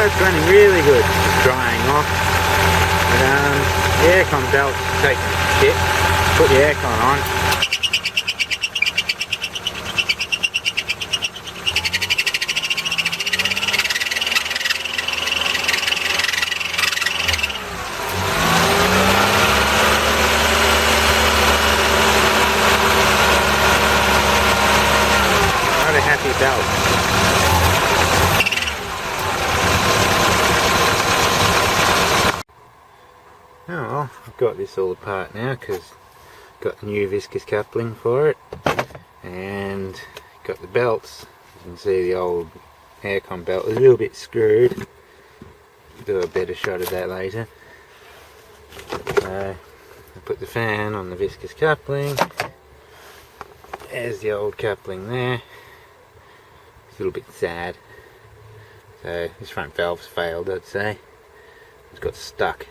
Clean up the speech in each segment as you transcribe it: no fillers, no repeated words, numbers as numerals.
Oh, it's running really good. It's drying off. But, the aircon belt's taking shit. Put the aircon on. Not a happy belt. Oh well, I've got this all apart now because got the new viscous coupling for it, and got the belts. You can see the old aircon belt is a little bit screwed. Do a better shot of that later. So I put the fan on the viscous coupling. There's the old coupling there. It's a little bit sad. So this front valve's failed, I'd say. It's got stuck.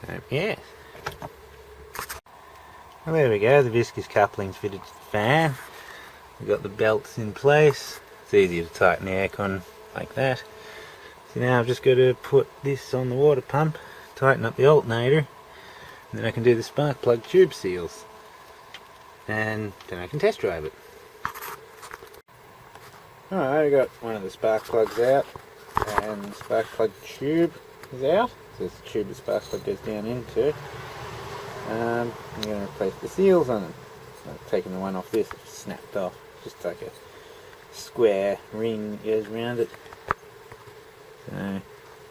So yeah. Well, there we go, the viscous coupling's fitted to the fan. We've got the belts in place. It's easy to tighten the aircon like that. So now I've just got to put this on the water pump, tighten up the alternator, and then I can do the spark plug tube seals. And then I can test drive it. Alright, I got one of the spark plugs out, and the spark plug tube is out. So it's the tube the spark plug goes down into. I'm going to replace the seals on them. So I've taken the one off this, it's snapped off. Just like a square ring that goes around it. So,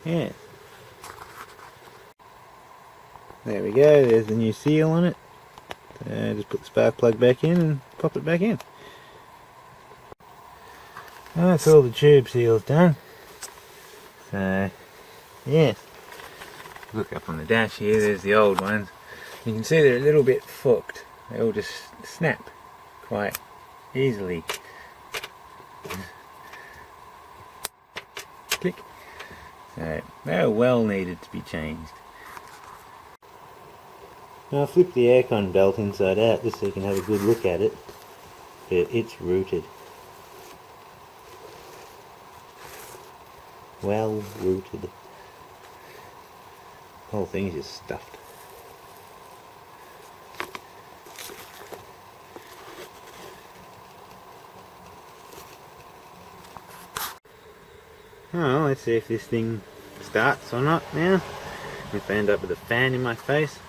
yeah. There we go, there's the new seal on it. So just put the spark plug back in and pop it back in. That's all the tube seals done. So, yeah. Look up on the dash here, there's the old ones. You can see they're a little bit fucked. They all just snap quite easily. Click. So, they're well needed to be changed. Now I'll flip the aircon belt inside out just so you can have a good look at it. But it's rooted. Well rooted. The whole thing's just stuffed. Oh, let's see if this thing starts or not now. If I end up with a fan in my face.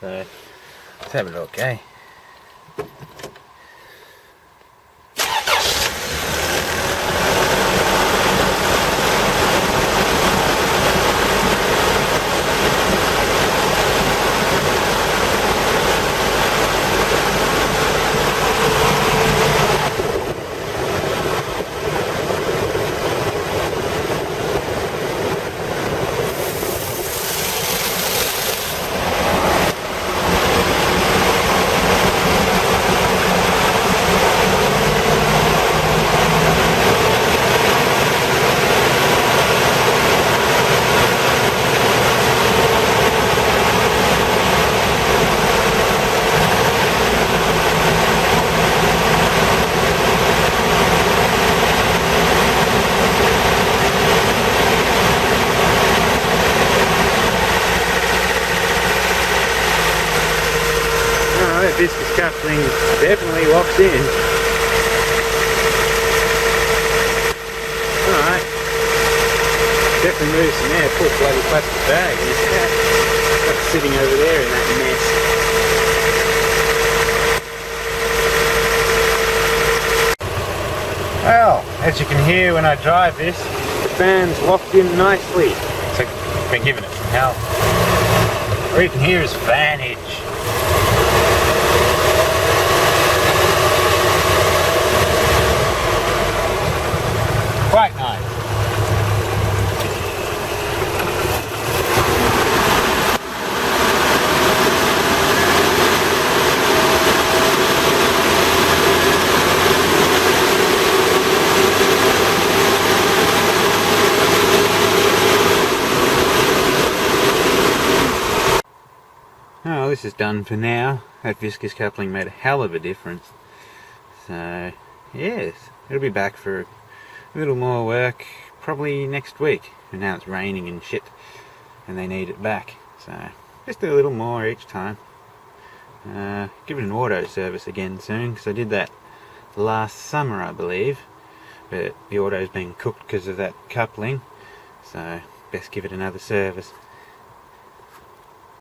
So, let's have a look, eh? Viscous coupling definitely locks in. Alright. Definitely moves some air. Poor bloody plastic bag. That's sitting over there in that mess. Well, as you can hear when I drive this, the fan's locked in nicely. So I've been giving it some help. All you can hear is fanage. Quite nice. Oh, this is done for now. That viscous coupling made a hell of a difference. So, yes, it'll be back for a little more work, probably next week. And now it's raining and shit, and they need it back. So just a little more each time. Give it an auto service again soon, because I did that last summer, I believe. But the auto's been cooked because of that coupling, so best give it another service.